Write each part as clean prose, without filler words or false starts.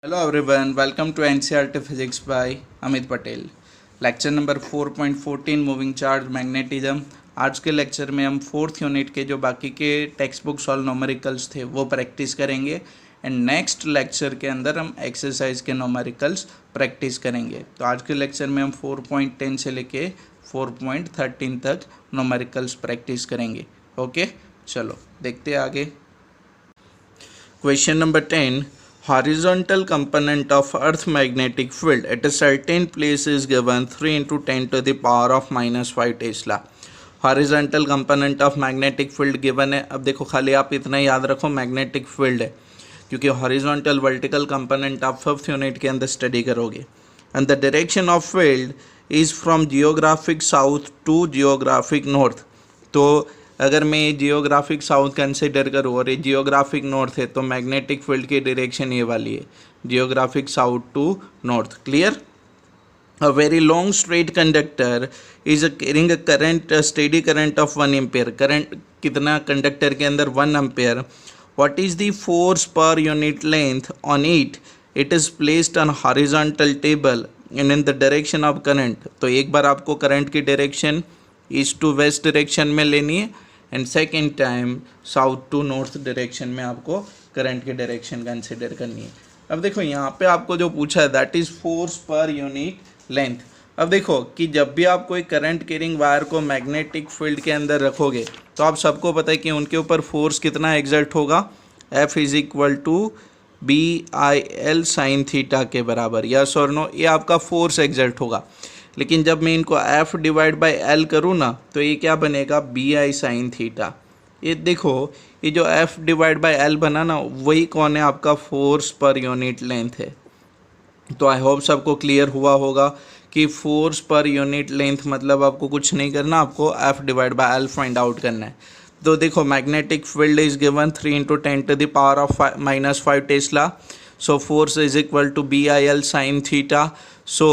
Hello everyone, welcome to NCERT Physics by Amit Patel. Lecture number 4.14 moving charge magnetism. आज के lecture में हम fourth unit के जो बाकी के टेक्स्ट बुक सॉल्व न्यूमेरिकल्स थे वो प्रैक्टिस करेंगे एंड नेक्स्ट लेक्चर के अंदर हम एक्सरसाइज के न्यूमेरिकल्स प्रैक्टिस करेंगे। तो आज के लेक्चर में हम 4.10 से लेके 4.13 तक न्यूमेरिकल्स प्रैक्टिस करेंगे। ओके, चलो देखते हैं आगे। Question number 10, horizontal component of earth magnetic field at a certain place is given 3 into 10 to the power of minus 5 Tesla. Horizontal component of magnetic field given है। अब देखो खाली आप इतना याद रखो मैग्नेटिक फील्ड है, क्योंकि हॉरिजॉन्टल वर्टिकल कंपोनेंट आप फिफ्थ यूनिट के अंदर स्टडी करोगे। And the direction of field is from geographic south to geographic north. तो अगर मैं जियोग्राफिक साउथ कंसिडर करूँ और ये जियोग्राफिक नॉर्थ है तो मैग्नेटिक फील्ड की डायरेक्शन ये वाली है, geographic south to north. Clear? A very long straight conductor is carrying a current, steady current of 1 ampere. Current कितना कंडक्टर के अंदर? 1 ampere. What is the force per unit length on it? It is placed on horizontal table and in the direction of current. तो एक बार आपको current की direction east to west direction में लेनी है and second time south to north direction में आपको करंट की डायरेक्शन कंसिडर करनी है। अब देखो यहाँ पे आपको जो पूछा है that is force per unit length. अब देखो कि जब भी आप कोई करंट कैरिंग वायर को मैग्नेटिक फील्ड के अंदर रखोगे तो आप सबको पता है कि उनके ऊपर फोर्स कितना एग्जर्ट होगा, F is equal to BIL sine theta के बराबर। यस और नो? ये आपका फोर्स एग्जर्ट होगा। लेकिन जब मैं इनको F डिवाइड बाई L करूँ ना तो ये क्या बनेगा? BI sine theta. ये देखो ये जो F डिवाइड बाई L बना ना वही कौन है? आपका फोर्स पर यूनिट लेंथ है। तो आई होप सबको क्लियर हुआ होगा कि फोर्स पर यूनिट लेंथ मतलब आपको कुछ नहीं करना, आपको F divide by L find out करना है। तो देखो magnetic field is given 3 into 10 to the power of minus 5 Tesla. So force is equal to BIL sin theta. So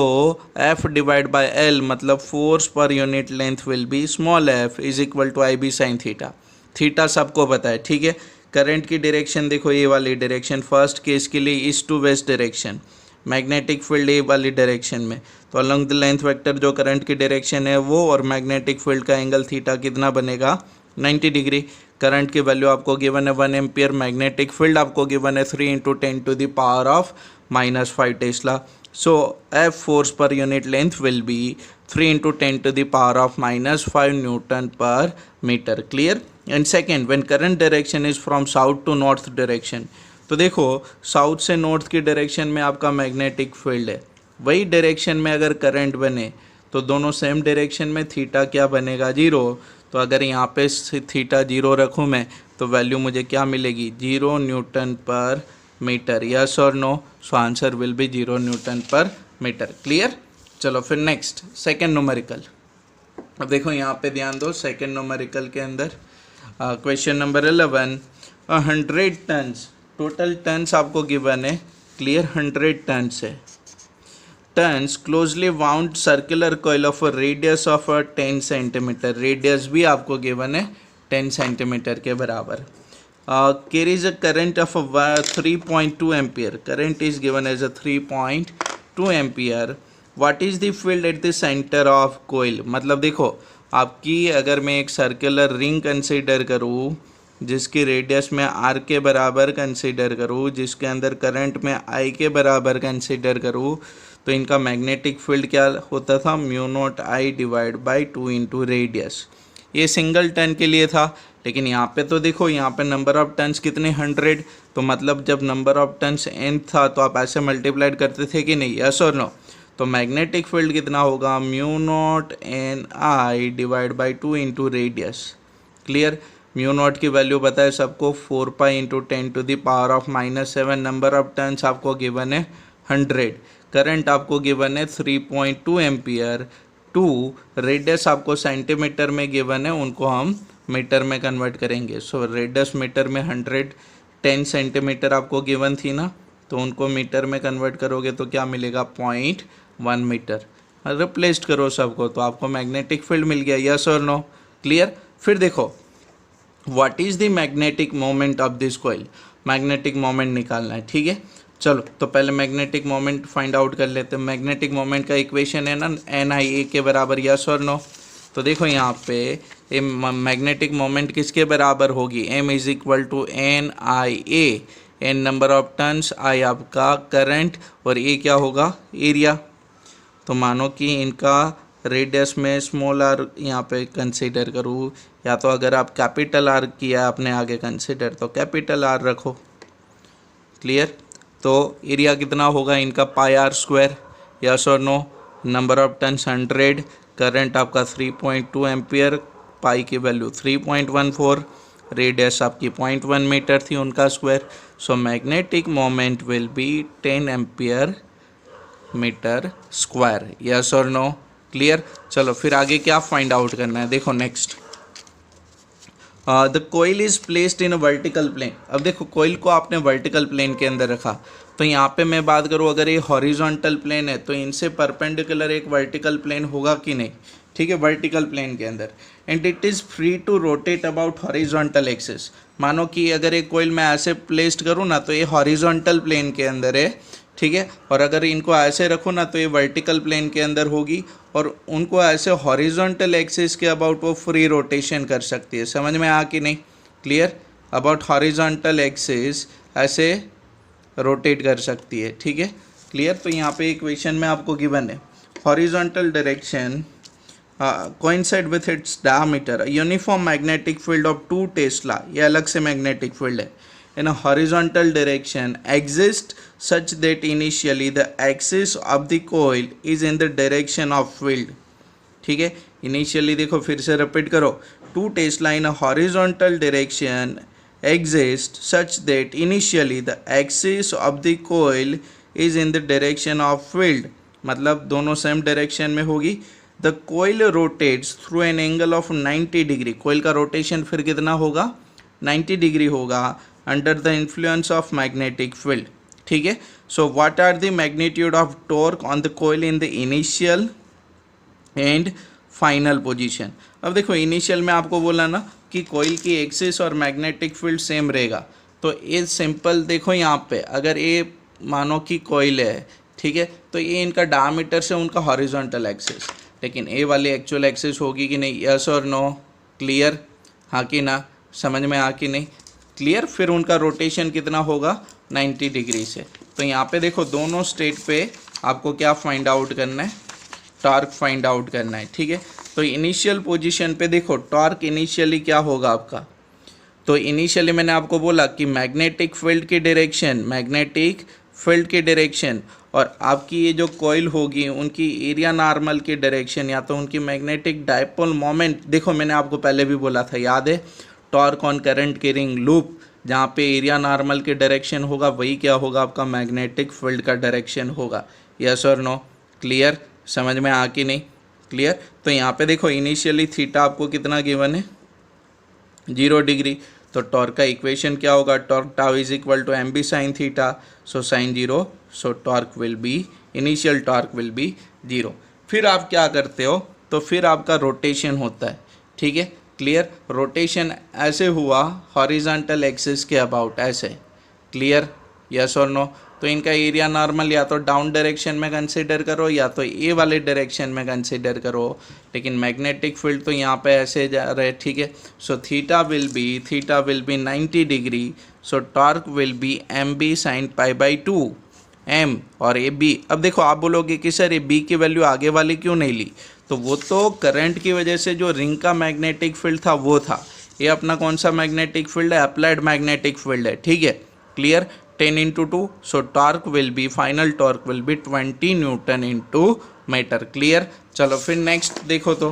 F divided by L मतलब force per unit length will be small f is equal to IB sin theta। Theta सबको पता है, ठीक है। Current की direction देखो ये वाली डायरेक्शन, फर्स्ट केस के लिए east to west direction, magnetic field ये वाली डायरेक्शन में। तो अलॉन्ग द लेंथ वेक्टर जो करंट की डायरेक्शन है वो और मैग्नेटिक फील्ड का एंगल थीटा कितना बनेगा? 90 डिग्री। करंट की वैल्यू आपको गिवन है 1 एम्पियर, मैग्नेटिक फील्ड आपको गिवन है 3 into 10 to the power of minus 5 tesla. So F force per unit length will be 3 into 10 to the power of minus 5 newton per metre. Clear? And second, when current direction is from south to north direction. तो देखो south से north की direction में आपका magnetic field है, वही direction में अगर करंट बने तो दोनों सेम डायरेक्शन में थीटा क्या बनेगा? 0। तो अगर यहाँ पे थीटा 0 रखूँ मैं तो वैल्यू मुझे क्या मिलेगी? 0 न्यूटन पर मीटर। यस और no? So answer will be 0 newton per metre. Clear? चलो फिर नेक्स्ट सेकेंड न्यूमेरिकल। अब देखो यहाँ पे ध्यान दो, सेकेंड न्यूमेरिकल के अंदर question number 11, 100 turns, total turns आपको गिवन है। क्लियर? 100 टन्स है। Turns closely wound circular coil of a radius of 10 centimetre, radius भी आपको गिवन है 10 सेंटीमीटर के बराबर। Carries a current of 3.2 ampere, current is given as a 3.2 ampere. What is the field at the centre of coil? मतलब देखो आपकी अगर मैं एक सर्कुलर रिंग कंसीडर करूँ जिसकी रेडियस में R के बराबर कंसीडर करूँ, जिसके अंदर करंट में I के बराबर कंसीडर करूँ, तो इनका मैग्नेटिक फील्ड क्या होता था? μ0I divide by 2 into radius. ये सिंगल टन के लिए था, लेकिन यहाँ पे तो देखो यहाँ पे नंबर ऑफ टन्स कितने? 100। तो मतलब जब नंबर ऑफ टन्स n था तो आप ऐसे मल्टीप्लाइड करते थे कि नहीं? यस और नो? तो मैग्नेटिक फील्ड कितना होगा? μ0NI divide by 2 into radius. Clear? μ0 की वैल्यू पता है सबको, 4 pi into 10 to the power of -7। Number of turns आपको गिवन है 100। करंट आपको गिवन है 3.2 एम्पियर। 2 रेडियस आपको सेंटीमीटर में गिवन है, उनको हम मीटर में कन्वर्ट करेंगे। सो रेडियस मीटर में 110 सेंटीमीटर आपको गिवन थी ना, तो उनको मीटर में कन्वर्ट करोगे तो क्या मिलेगा? 0.1 मीटर। रिप्लेस्ड करो सबको तो आपको मैग्नेटिक फील्ड मिल गया। यस और नो? क्लियर? फिर देखो what is the magnetic moment of this coil, magnetic moment निकालना है, ठीक है। चलो तो पहले मैग्नेटिक मोमेंट फाइंड आउट कर लेते हैं। मैग्नेटिक मोमेंट का इक्वेशन है ना NIA के बराबर, यस और नो। तो देखो यहाँ पे मैग्नेटिक मोमेंट किसके बराबर होगी, M is equal to NIA, N number of turns, I आपका करंट और A क्या होगा, एरिया। तो मानो कि इनका रेडियस में स्मॉल r यहाँ पे कंसीडर करूँ, या तो अगर आप कैपिटल R किया आपने आगे कंसीडर तो कैपिटल R रखो। क्लियर। तो एरिया कितना होगा इनका, पाई आर स्क्वायर, यस और no. Number of turns 100, current आपका 3.2 एम्पियर, पाई की वैल्यू 3.14, रेडियस आपकी 0.1 मीटर थी उनका square. So magnetic moment will be 10 ampere metre square, yes और नो। क्लियर। चलो फिर आगे क्या फाइंड आउट करना है, देखो next. The coil is placed in a vertical plane. अब देखो कोयल को आपने वर्टिकल प्लेन के अंदर रखा, तो यहाँ पे मैं बात करूँ अगर ये हॉरिजॉन्टल प्लेन है तो इनसे परपेंडिकुलर एक वर्टिकल प्लेन होगा कि नहीं, ठीक है, वर्टिकल प्लेन के अंदर। And it is free to rotate about horizontal axis. मानो कि अगर एक कोयल मैं ऐसे प्लेस्ड करूँ ना तो ये हॉरिजॉन्टल प्लेन के अंदर है, ठीक है, और अगर इनको ऐसे रखो ना तो ये वर्टिकल प्लेन के अंदर होगी, और उनको ऐसे हॉरिजॉन्टल एक्सिस के अबाउट वो फ्री रोटेशन कर सकती है। समझ में आ कि नहीं, क्लियर। अबाउट हॉरिजॉन्टल एक्सिस ऐसे रोटेट कर सकती है, ठीक है, क्लियर। तो यहाँ पे इक्वेशन में आपको गिवन है horizontal direction coincide with its diameter, uniform magnetic field of 2 Tesla, ये अलग से मैग्नेटिक फील्ड है, in a horizontal direction exist such that initially the axis of the coil is in the direction of field। ठीक है, initially देखो फिर से repeat करो, 2 Tesla in a horizontal direction exist such that initially the axis of the coil is in the direction of field, मतलब दोनों same direction में होगी। The coil rotates through an angle of 90 degree, coil का rotation फिर कितना होगा, 90 degree होगा, under the influence of magnetic field. ठीक है, so what are the magnitude of torque on the coil in the initial and final position. अब देखो initial में आपको बोला ना कि कोयल की एक्सिस और मैग्नेटिक फील्ड सेम रहेगा, तो ये सिंपल देखो यहाँ पे अगर ये मानो कि कोयल है, ठीक है, तो ये इनका डायमीटर से उनका हॉरिजॉन्टल एक्सिस, लेकिन ए वाली एक्चुअल एक्सिस होगी कि नहीं, यस और नो, क्लियर, हाँ कि ना, समझ में आ कि नहीं, क्लियर। फिर उनका रोटेशन कितना होगा, 90 डिग्री से। तो यहाँ पे देखो दोनों स्टेट पे आपको क्या फाइंड आउट करना है, टॉर्क फाइंड आउट करना है, ठीक है। तो इनिशियल पोजीशन पे देखो टॉर्क इनिशियली क्या होगा आपका, तो इनिशियली मैंने आपको बोला कि मैग्नेटिक फील्ड की डायरेक्शन, मैग्नेटिक फील्ड की डायरेक्शन और आपकी ये जो कॉइल होगी उनकी एरिया नॉर्मल की डायरेक्शन या तो उनकी मैग्नेटिक डायपोल मोमेंट, देखो मैंने आपको पहले भी बोला था, याद है, torque on current carrying loop, जहाँ पे एरिया नॉर्मल की डायरेक्शन होगा वही क्या होगा आपका मैग्नेटिक फील्ड का डायरेक्शन होगा, यस और नो, क्लियर, समझ में आ कि नहीं, क्लियर। तो यहाँ पे देखो इनिशियली थीटा आपको कितना गिवन है, 0 डिग्री, तो टॉर्क का इक्वेशन क्या होगा, torque tau is equal to M B sine theta, so sine 0, so torque will be, initial torque will be 0। फिर आप क्या करते हो, तो फिर आपका रोटेशन होता है, ठीक है, क्लियर। रोटेशन ऐसे हुआ हॉरिजॉन्टल एक्सिस के अबाउट ऐसे, क्लियर, यस और नो। तो इनका एरिया नॉर्मल या तो डाउन डायरेक्शन में कंसिडर करो या तो ए वाले डायरेक्शन में कंसिडर करो, लेकिन मैग्नेटिक फील्ड तो यहाँ पे ऐसे जा रहे, ठीक है। So theta will be 90 degree, so torque will be M B sine pi by 2 M और ए बी। अब देखो आप बोलोगे कि सर ए बी की वैल्यू आगे वाली क्यों नहीं ली, तो वो तो करंट की वजह से जो रिंग का मैग्नेटिक फील्ड था वो था, ये अपना कौन सा मैग्नेटिक फील्ड है, अप्लाइड मैग्नेटिक फील्ड है, ठीक है, clear. 10 into 2, so torque will be, final torque will be 20 newton into metre, clear. चलो फिर नेक्स्ट देखो, तो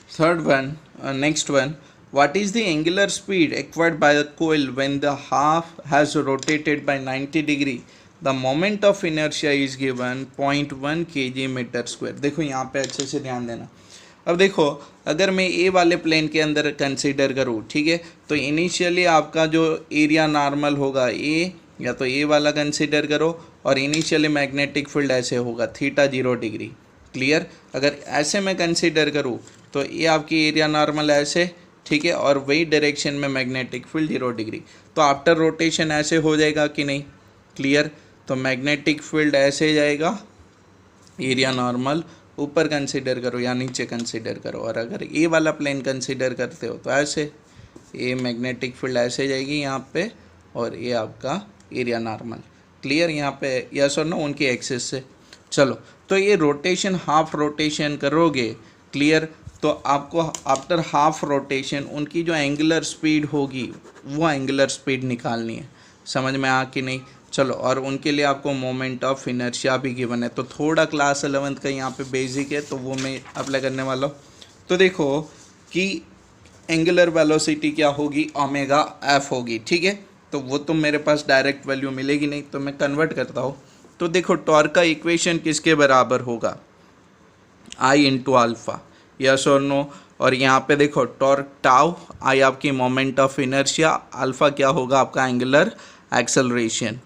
third one, next one, what is the angular speed acquired by the coil when the half has rotated by 90 degree, the moment of inertia is given 0.1 kg metre square. देखो यहाँ पे अच्छे से ध्यान देना। अब देखो अगर मैं ए वाले प्लेन के अंदर कंसीडर करूँ, ठीक है, तो इनिशियली आपका जो एरिया नॉर्मल होगा ए, या तो ए वाला कंसीडर करो, और इनिशियली मैग्नेटिक फील्ड ऐसे होगा थीटा 0 डिग्री, क्लियर। अगर ऐसे मैं कंसीडर करूँ तो ये आपकी एरिया नॉर्मल ऐसे, ठीक है, और वही डायरेक्शन में मैग्नेटिक फील्ड 0 डिग्री। तो आफ्टर रोटेशन ऐसे हो जाएगा कि नहीं, क्लियर। तो मैग्नेटिक फील्ड ऐसे जाएगा, एरिया नॉर्मल ऊपर कंसीडर करो या नीचे कंसीडर करो, और अगर ए वाला प्लेन कंसीडर करते हो तो ऐसे ये मैग्नेटिक फील्ड ऐसे जाएगी यहाँ पे, और ये आपका एरिया नॉर्मल, क्लियर। यहाँ पे यस और नो उनकी एक्सिस से। चलो, तो ये रोटेशन हाफ रोटेशन करोगे, क्लियर, तो आपको आफ्टर हाफ रोटेशन उनकी जो एंगुलर स्पीड होगी वो एंगुलर स्पीड निकालनी है। समझ में आ कि नहीं। चलो, और उनके लिए आपको मोमेंट ऑफ इनर्शिया भी गिवन है, तो थोड़ा क्लास 11th का यहाँ पे बेसिक है तो वो मैं अप्लाई करने वाला हूँ। तो देखो कि एंगुलर वेलोसिटी क्या होगी, ओमेगा एफ होगी, ठीक है। तो वो तो मेरे पास डायरेक्ट वैल्यू मिलेगी नहीं, तो मैं कन्वर्ट करता हूँ। तो देखो टॉर्क का इक्वेशन किसके बराबर होगा, आई इंटू अल्फ़ा, यस और नो। और यहाँ पे देखो टॉर्क टाउ, आई आपकी मोमेंट ऑफ इनर्शिया, अल्फ़ा क्या होगा आपका एंगुलर एक्सेलरेशन,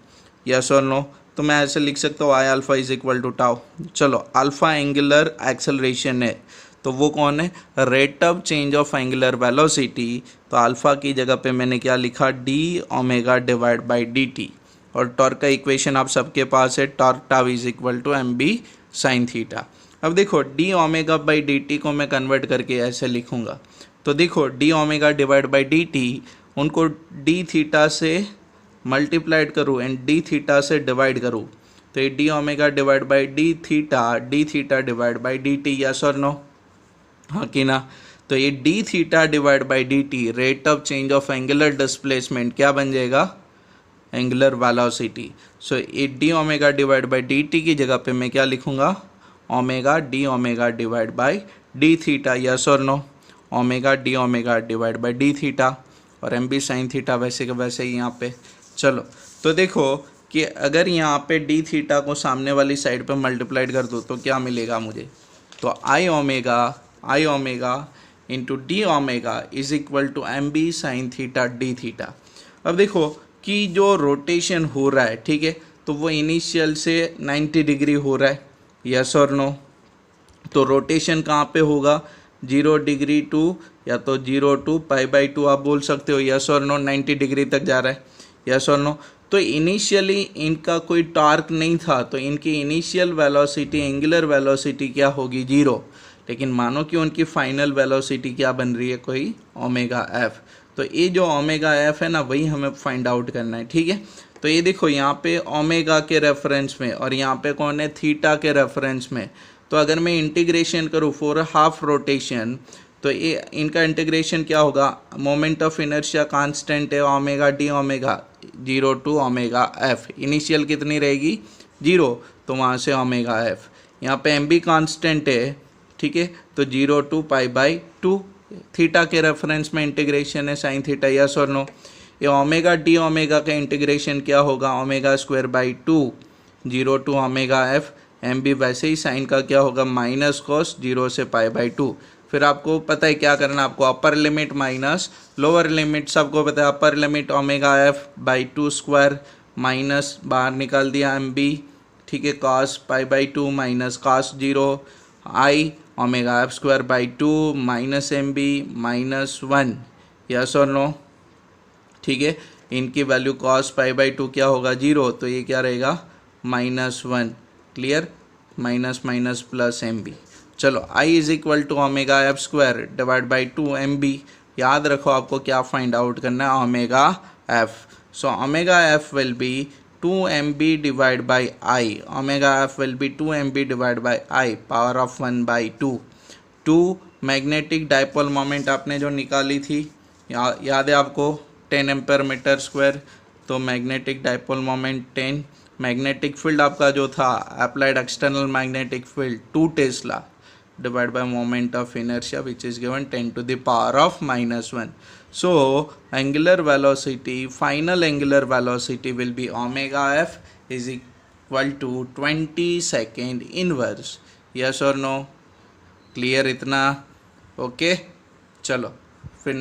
यस और नो। तो मैं ऐसे लिख सकता हूँ I alpha is equal to tau. चलो, अल्फ़ा एंगुलर एक्सेलरेशन है, तो वो कौन है, rate of change of angular velocity. तो अल्फ़ा की जगह पे मैंने क्या लिखा, D omega divide by D T. और टॉर्क का इक्वेशन आप सबके पास है, torque tau is equal to M B sine theta. अब देखो D omega by D T को मैं कन्वर्ट करके ऐसे लिखूँगा। तो देखो D omega divide by D T, उनको डी थीटा से मल्टीप्लाइड करूँ एंड डी थीटा से डिवाइड करूँ, तो ये D omega divide by D theta divide by D T, yes और नो, हाँ कि ना। तो ये D theta divide by D T rate of change of angular displacement क्या बन जाएगा, एंगुलर वेलोसिटी। सो ये D omega divide by D T की जगह पे मैं क्या लिखूँगा, omega divide by D theta, yes और no, omega divide by D theta, और एम बी साइन थीटा वैसे के वैसे ही यहाँ पे। चलो, तो देखो कि अगर यहाँ पे डी थीटा को सामने वाली साइड पे मल्टीप्लाइड कर दो तो क्या मिलेगा मुझे, तो I omega into D omega is equal to M B sine theta D theta. अब देखो कि जो रोटेशन हो रहा है, ठीक है, तो वो इनिशियल से 90 डिग्री हो रहा है, यस और नो। तो रोटेशन कहाँ पे होगा, 0 डिग्री टू, या तो 0 टू पाई बाई 2 आप बोल सकते हो, यस और नो। 90 डिग्री तक जा रहा है, यस और नो। तो इनिशियली इनका कोई टॉर्क नहीं था, तो इनकी इनिशियल वेलोसिटी, एंगुलर वेलोसिटी क्या होगी, 0। लेकिन मानो कि उनकी फाइनल वेलोसिटी क्या बन रही है, कोई ओमेगा एफ। तो ये जो ओमेगा एफ है ना, वही हमें फाइंड आउट करना है, ठीक है। तो ये देखो यहाँ पे ओमेगा के रेफरेंस में, और यहाँ पे कौन है, थीटा के रेफरेंस में। तो अगर मैं इंटीग्रेशन करूँ फॉर हाफ रोटेशन, तो ये इनका इंटीग्रेशन क्या होगा, मोमेंट ऑफ इनर्शिया कांस्टेंट है omega D omega, 0 to omega F. Initial कितनी रहेगी, 0, तो वहाँ से ओमेगा एफ। यहाँ पे एम बी कांस्टेंट है, ठीक है, तो 0 टू पाई बाई 2। थीटा के रेफरेंस में इंटीग्रेशन है साइन थीटा, यस और नो। ये ओमेगा डी ओमेगा का इंटीग्रेशन क्या होगा, omega square by 2, 0 to omega F. M B वैसे ही साइन का क्या होगा, माइनस कॉस 0 से पाई बाई 2। फिर आपको पता है क्या करना, आपको upper limit minus lower limit, सबको पता है upper limit omega F by 2 square, minus बाहर निकाल दिया एम बी, ठीक है, cos pi by 2 minus cos 0, I omega F square by 2 minus M B minus 1, yes और नो, ठीक है। इनकी वैल्यू कॉस पाई बाई 2 क्या होगा, 0, तो ये क्या रहेगा, -1, clear, minus minus plus M B. चलो, I is equal to omega F square divide by 2 M B. याद रखो आपको क्या फाइंड आउट करना है, omega F. So omega F will be 2 mb divide by I, omega F will be 2 mb divide by I power of 1/2। 2 magnetic dipole moment आपने जो निकाली थी, याद है आपको, 10 एम्पेयर मीटर स्क्वायर। तो magnetic dipole moment 10, magnetic field आपका जो था applied external magnetic field 2 Tesla divided by moment of inertia which is given 10 to the power of -1. So angular velocity, final angular velocity will be omega f is equal to 20 second inverse. Yes or no? Clear इतना? Okay? चलो फिर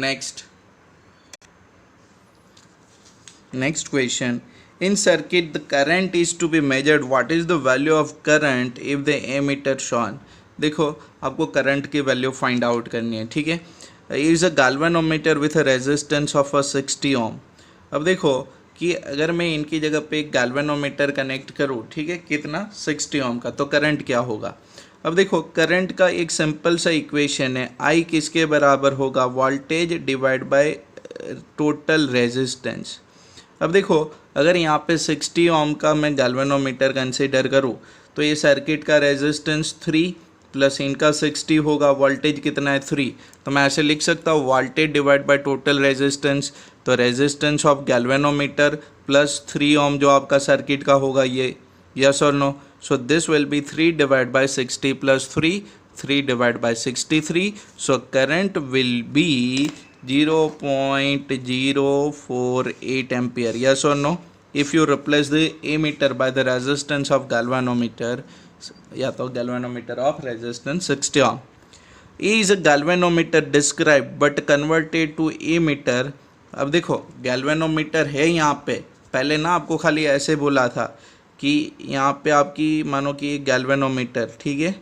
next question. In circuit the current is to be measured. What is the value of current if the ammeter shown? देखो आपको current की value find out करनी है, ठीक है। Is a galvanometer with a resistance of a 60 ओम। अब देखो कि अगर मैं इनकी जगह पे एक गैल्वेनोमीटर कनेक्ट करूँ, ठीक है, कितना 60 ओम का, तो करंट क्या होगा। अब देखो करंट का एक सिंपल सा इक्वेशन है, आई किसके बराबर होगा, voltage divide by total resistance. अब देखो अगर यहाँ पे 60 ओम का मैं गैल्वेनोमीटर कंसीडर करूँ तो ये सर्किट का रेजिस्टेंस 3 प्लस इनका 60 होगा, वोल्टेज कितना है 3, तो मैं ऐसे लिख सकता हूँ voltage divide by total resistance, तो resistance of galvanometer plus 3 ohm जो आपका सर्किट का होगा ये, यस और no. So this will be 3 divide by 60 plus 3 divide by 63, so current will be 0.048 ampere, yes or no, if you replace the ammeter by the resistance of galvanometer, या तो galvanometer of resistance 60 ohm. A is a galvanometer described but converted to ammeter. अब देखो galvanometer है यहाँ पे, पहले ना आपको खाली ऐसे बोला था कि यहाँ पे आपकी मानो कि एक galvanometer, ठीक है,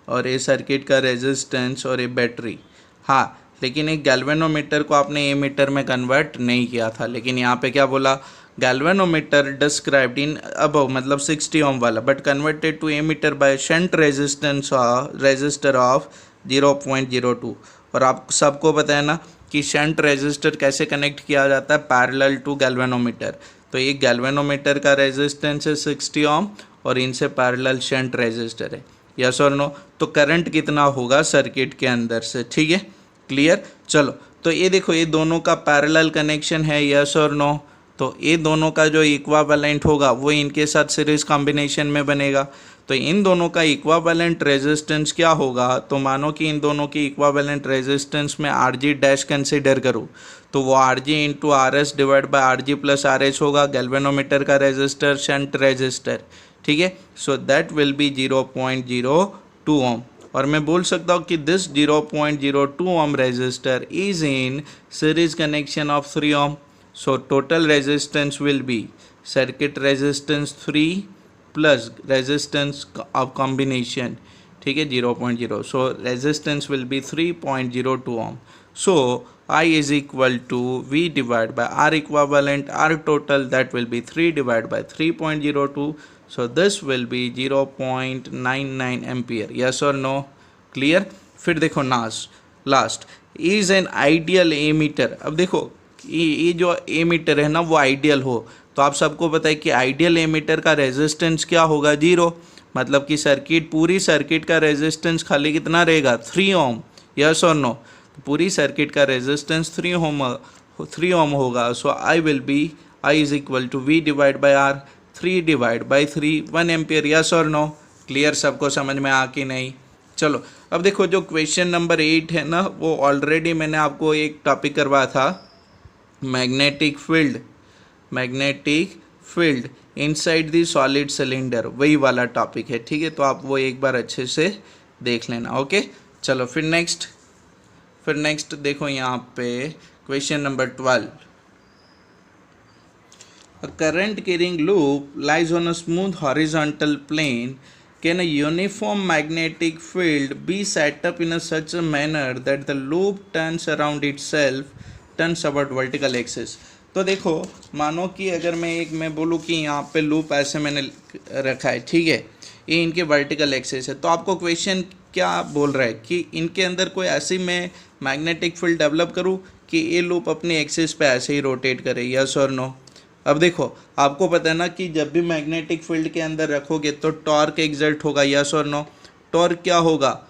और ये सर्किट का रेजिस्टेंस और ये बैटरी, हाँ, लेकिन एक गैल्वेनोमीटर को आपने एमीटर में कन्वर्ट नहीं किया था, लेकिन यहाँ पे क्या बोला, गैल्वेनोमीटर डिस्क्राइब्ड इन अबव मतलब 60 ओम वाला but converted to ammeter by shunt resistance resistor of 0.02। और आप सबको पता है ना कि शंट रेजिस्टर कैसे कनेक्ट किया जाता है, पैरेलल टू गैल्वेनोमीटर। तो ये गैल्वेनोमीटर का रेजिस्टेंस है 60 ओम और इनसे पैरेलल शंट रेजिस्टर है, यस और नो। तो करंट कितना होगा सर्किट के अंदर से, ठीक है, क्लियर। चलो तो ये देखो ये दोनों का पैरेलल कनेक्शन है, यस और नो। तो ये दोनों का जो इक्विवेलेंट होगा वो इनके साथ सीरीज कॉम्बिनेशन में बनेगा। तो इन दोनों का इक्विवेलेंट रेजिस्टेंस क्या होगा, तो मानो कि इन दोनों की इक्विवेलेंट रेजिस्टेंस में आर जी डैश कंसिडर करूँ तो वो R G into R S divide by R G plus R H होगा, गैल्वेनोमीटर का रेजिस्टर शंट रेजिस्टर, ठीक है। So that will be 0.02 ohm. और मैं बोल सकता हूँ कि this 0.02 ohm resistor is in series connection of 3 ohm. So total resistance will be circuit resistance 3 plus resistance of combination, ठीक है, 0.0। So resistance will be 3.02 ohm. So I is equal to V divided by R equivalent, R total, that will be 3 divided by 3.02. So this will be 0.99 ampere, yes or no, clear। फिर देखो last is an ideal ammeter। अब देखो ये जो ammeter है ना वो ideal हो, तो आप सबको पता है कि आइडियल एमीटर का रेजिस्टेंस क्या होगा, 0, मतलब कि सर्किट पूरी सर्किट का रेजिस्टेंस खाली कितना रहेगा, 3 ओम, यस और नो। पूरी सर्किट का रेजिस्टेंस 3 ओम होगा। So I will be I is equal to V divide by R, 3 divide by 3, 1 ampere, yes और नो, क्लियर, सबको समझ में आ कि नहीं। चलो अब देखो जो क्वेश्चन नंबर 8 है ना वो ऑलरेडी मैंने आपको एक टॉपिक करवाया था, magnetic field inside the solid cylinder, वही वाला टॉपिक है, ठीक है। तो आप वो एक बार अच्छे से देख लेना, ओके। चलो फिर नेक्स्ट देखो यहाँ पे question number 12। A current carrying loop lies on a smooth horizontal plane. Can a uniform magnetic field be set up in such a manner that the loop turns around itself, turns about vertical axis? तो देखो मानो कि अगर मैं बोलूँ कि यहाँ पे लूप ऐसे मैंने रखा है, ठीक है, ये इनके वर्टिकल एक्सिस है, तो आपको क्वेश्चन क्या बोल रहा है कि इनके अंदर कोई ऐसी मैं मैग्नेटिक फील्ड डेवलप करूँ कि ये लूप अपने एक्सिस पे ऐसे ही रोटेट करे, यस और नो। अब देखो आपको पता है ना कि जब भी मैग्नेटिक फील्ड के अंदर रखोगे तो टॉर्क एग्जर्ट होगा, यस और नो। टॉर्क क्या होगा,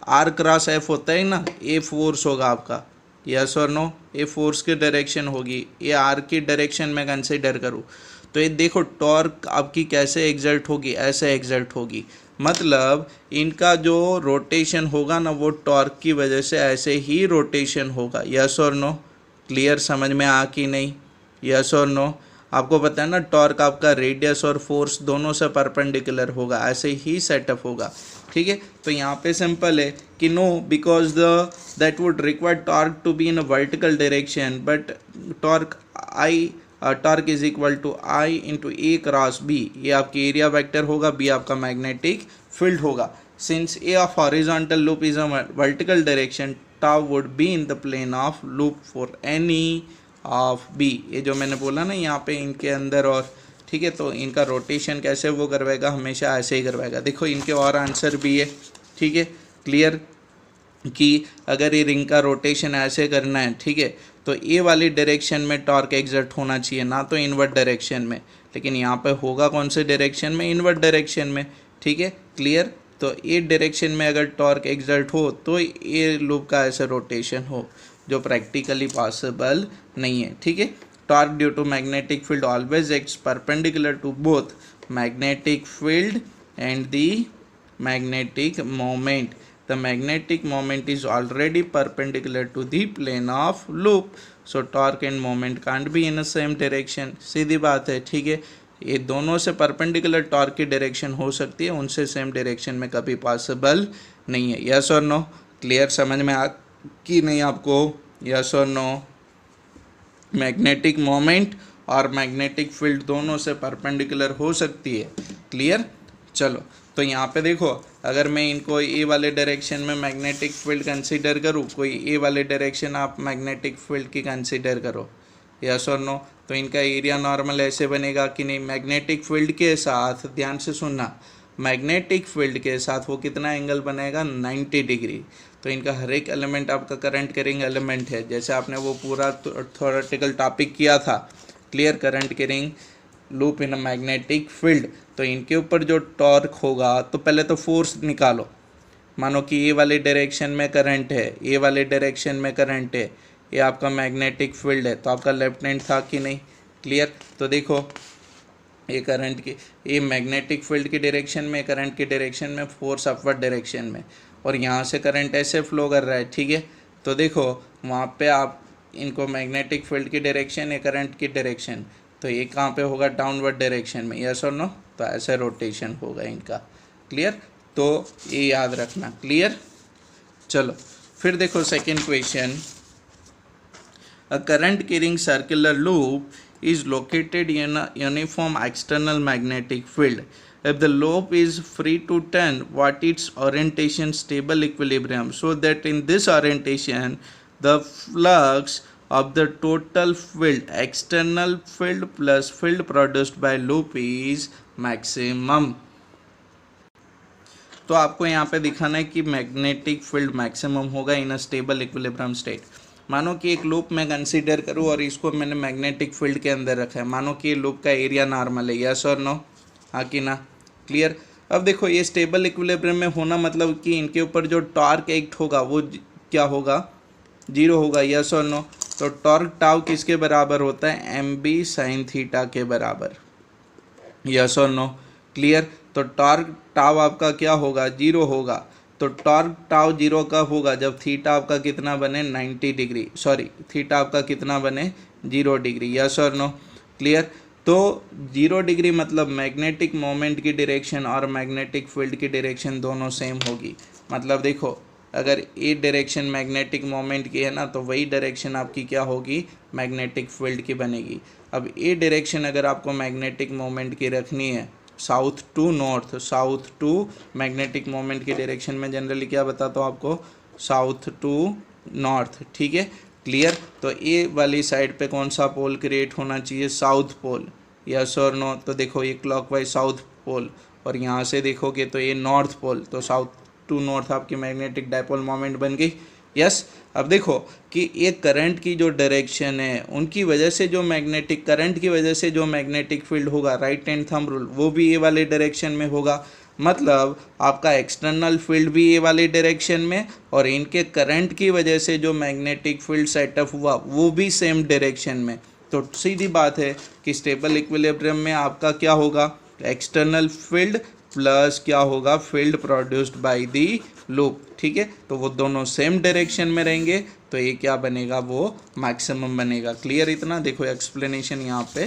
आर क्रॉस एफ होता है ना, ए फोर्स होगा आपका, यस और नो। ए फोर्स की डायरेक्शन होगी, ये आर की डायरेक्शन में कंसिडर करूँ तो ये देखो टॉर्क आपकी कैसे एग्जर्ट होगी, ऐसे एग्जर्ट होगी, मतलब इनका जो रोटेशन होगा ना वो टॉर्क की वजह से ऐसे ही रोटेशन होगा, यस और नो, क्लियर, समझ में आ कि नहीं, यस और नो। आपको पता है ना टॉर्क आपका रेडियस और फोर्स दोनों से परपेंडिकुलर होगा, ऐसे ही सेटअप होगा, ठीक है। तो यहाँ पे सिंपल है कि no because that would require torque to be in a vertical direction, but torque is equal to I into A cross B, ये आपकी एरिया वेक्टर होगा, बी आपका मैग्नेटिक फील्ड होगा। Since A of horizontal loop is a vertical direction, tau would be in the plane of loop for any of B. ये जो मैंने बोला ना यहाँ पे इनके अंदर और, ठीक है, तो इनका रोटेशन कैसे वो करवाएगा, हमेशा ऐसे ही करवाएगा। देखो इनके और आंसर भी है, ठीक है, क्लियर, कि अगर ये रिंग का रोटेशन ऐसे करना है, ठीक है, तो ए वाली डायरेक्शन में टॉर्क एग्जर्ट होना चाहिए, ना तो इनवर्ट डायरेक्शन में। लेकिन यहाँ पे होगा कौन से डायरेक्शन में, इनवर्ट डायरेक्शन में, ठीक है, क्लियर। तो ए डायरेक्शन में अगर टॉर्क एग्जर्ट हो तो ये लूप का ऐसा रोटेशन हो, जो प्रैक्टिकली पॉसिबल नहीं है, ठीक है। Torque due to magnetic field always acts perpendicular to both magnetic field and the magnetic moment. The magnetic moment is already perpendicular to the plane of loop, so torque and moment can't be in the same direction. सीधी बात है, ठीक है, ये दोनों से perpendicular torque की direction हो सकती है, उनसे सेम डायरेक्शन में कभी पॉसिबल नहीं है। यस और नो, क्लियर, समझ में आ कि नहीं आपको, यस और नो। मैग्नेटिक मोमेंट और मैग्नेटिक फील्ड दोनों से परपेंडिकुलर हो सकती है, क्लियर। चलो, तो यहाँ पे देखो, अगर मैं इनको ए वाले डायरेक्शन में मैग्नेटिक फील्ड कंसीडर करूँ, कोई ए वाले डायरेक्शन आप मैग्नेटिक फील्ड की कंसीडर करो, यस और नो, तो इनका एरिया नॉर्मल ऐसे बनेगा कि नहीं, मैग्नेटिक फील्ड के साथ, ध्यान से सुनना, मैग्नेटिक फील्ड के साथ वो कितना एंगल बनेगा, 90 डिग्री। तो इनका हर एक एलिमेंट आपका करंट कैरिंग एलिमेंट है, जैसे आपने वो पूरा थ्योरेटिकल टॉपिक किया था, clear, current carrying loop in a magnetic field. तो इनके ऊपर जो टॉर्क होगा, तो पहले तो फोर्स निकालो। मानो कि ए वाले डायरेक्शन में करंट है, ए वाले डायरेक्शन में करंट है, ये आपका मैग्नेटिक फील्ड है, तो आपका लेफ्ट हैंड था कि नहीं, क्लियर। तो देखो ये करंट की, ये मैग्नेटिक फील्ड की डायरेक्शन में, करंट की डायरेक्शन में, फोर्स अपवर्ड डायरेक्शन में, और यहाँ से करंट ऐसे फ्लो कर रहा है, ठीक है। तो देखो वहाँ पे आप इनको मैग्नेटिक फील्ड की डायरेक्शन है, करंट की डायरेक्शन, तो ये कहाँ पे होगा, डाउनवर्ड डायरेक्शन में, यस और नो। तो ऐसे रोटेशन होगा इनका, क्लियर, तो ये याद रखना, क्लियर। चलो फिर देखो second question, a current carrying circular loop is located in a uniform external magnetic field. If the loop is free to turn, what its orientation stable equilibrium, so that in this orientation the flux of the total field, external field plus field produced by loop is maximum. तो आपको यहाँ पे दिखाना है कि magnetic field maximum होगा इन a stable equilibrium state. मानो कि एक लूप मैं कंसीडर करूँ और इसको मैंने मैग्नेटिक फील्ड के अंदर रखा है, मानो कि ये लूप का एरिया नॉर्मल है, यस और नो, हाँ कि ना, क्लियर। अब देखो ये स्टेबल इक्विलिब्रियम में होना मतलब कि इनके ऊपर जो टॉर्क एक्ट होगा वो क्या होगा, 0 होगा, यस और नो। तो टॉर्क टाउ किसके बराबर होता है, mb sin थीटा के बराबर, यस और नो, क्लियर। तो टॉर्क टाउ आपका क्या होगा, 0 होगा। तो टॉर्क टाउ 0 कब होगा, जब थीटा आपका कितना बने, 90 डिग्री, सॉरी थीटा आपका कितना बने, 0 डिग्री, यस और नो, क्लियर। तो 0 डिग्री मतलब मैग्नेटिक मोमेंट की डायरेक्शन और मैग्नेटिक फील्ड की डायरेक्शन दोनों सेम होगी। मतलब देखो अगर ए डायरेक्शन मैग्नेटिक मोमेंट की है ना, तो वही डायरेक्शन आपकी क्या होगी, मैग्नेटिक फील्ड की बनेगी। अब ए डायरेक्शन अगर आपको मैग्नेटिक मोमेंट की रखनी है, south to north, south to magnetic moment की डायरेक्शन में जनरली क्या बताता हूँ आपको, साउथ टू नॉर्थ, ठीक है, क्लियर। तो ए वाली साइड पे कौन सा पोल क्रिएट होना चाहिए, साउथ पोल, यस और नो। तो देखो ये क्लॉकवाइज साउथ पोल, और यहाँ से देखोगे तो ये नॉर्थ पोल, तो साउथ टू नॉर्थ आपकी मैग्नेटिक डायपोल मोमेंट बन गई, यस। अब देखो कि ये करंट की जो डायरेक्शन है, उनकी वजह से जो मैग्नेटिक करंट की वजह से जो मैग्नेटिक फील्ड होगा, राइट हैंड थंब रूल, वो भी ए वाले डायरेक्शन में होगा। मतलब आपका एक्सटर्नल फील्ड भी ए वाले डायरेक्शन में, और इनके करंट की वजह से जो मैग्नेटिक फील्ड सेटअप हुआ वो भी सेम डायरेक्शन में। तो सीधी बात है कि स्टेबल इक्विलिब्रियम में आपका क्या होगा, एक्सटर्नल फील्ड प्लस क्या होगा, field produced by the loop, ठीक है। तो वो दोनों सेम डायरेक्शन में रहेंगे, तो ये क्या बनेगा, वो मैक्सिमम बनेगा, क्लियर। इतना देखो एक्सप्लेनेशन यहाँ पे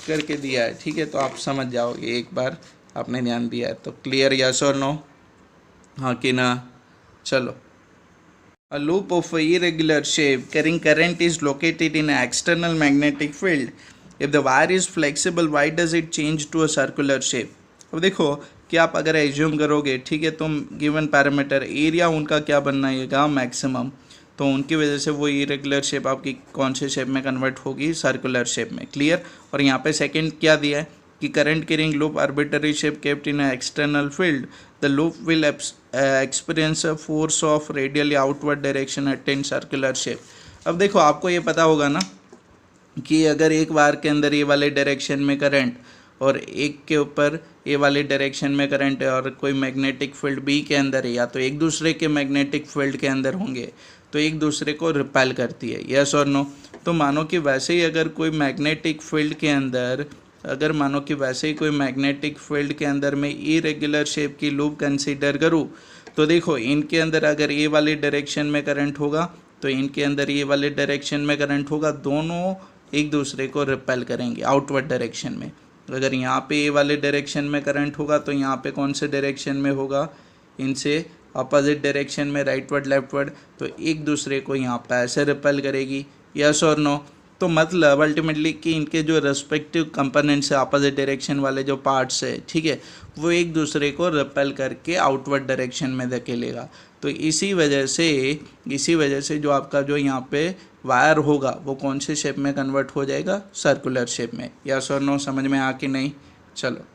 करके दिया है, ठीक है, तो आप समझ जाओगे, एक बार आपने ध्यान दिया है तो क्लियर, यस और नो, हाँ कि ना। चलो, a loop of a irregular shape carrying current is located in an external magnetic field. If the wire is flexible, why does it change to a circular shape? अब देखो कि आप अगर एज्यूम करोगे, ठीक है, तुम गिवन पैरामीटर एरिया उनका क्या बनना है, मैक्सिमम, तो उनकी वजह से वो इरेगुलर शेप आपकी कौन से शेप में कन्वर्ट होगी, सर्कुलर शेप में। क्लियर। और यहाँ पे सेकंड क्या दिया है कि current carrying loop arbitrary shape kept in external field, the loop will experience a force of radially outward direction attain circular shape. अब देखो आपको ये पता होगा ना कि अगर एक वायर के अंदर ये वाले डायरेक्शन में करंट और एक के ऊपर ये वाले डायरेक्शन में करंट है और कोई मैग्नेटिक फील्ड बी के अंदर है, या तो एक दूसरे के मैग्नेटिक फील्ड के अंदर होंगे तो एक दूसरे को रिपेल करती है, यस और नो। तो मानो कि वैसे ही अगर कोई मैग्नेटिक फील्ड के अंदर मैं इरेगुलर शेप की लूप कंसीडर करूँ तो देखो इनके अंदर अगर ये वाले डायरेक्शन में करंट होगा तो इनके अंदर ये वाले डायरेक्शन में करंट होगा, दोनों एक दूसरे को रिपेल करेंगे आउटवर्ड डायरेक्शन में। अगर यहाँ पे ये वाले डायरेक्शन में करंट होगा तो यहाँ पे कौन से डायरेक्शन में होगा, इनसे अपोजिट डायरेक्शन में, राइटवर्ड लेफ्टवर्ड, तो एक दूसरे को यहाँ पे ऐसे रिपेल करेगी, यस और नो। तो मतलब अल्टीमेटली कि इनके जो रेस्पेक्टिव कंपोनेंट्स है अपोजिट डायरेक्शन वाले जो पार्ट्स है, ठीक है, वो एक दूसरे को रिपेल करके आउटवर्ड डायरेक्शन में धकेलेगा। तो इसी वजह से जो आपका जो यहाँ पे वायर होगा वो कौन से शेप में कन्वर्ट हो जाएगा, सर्कुलर शेप में, यस और नो। समझ में आ कि नहीं? चलो।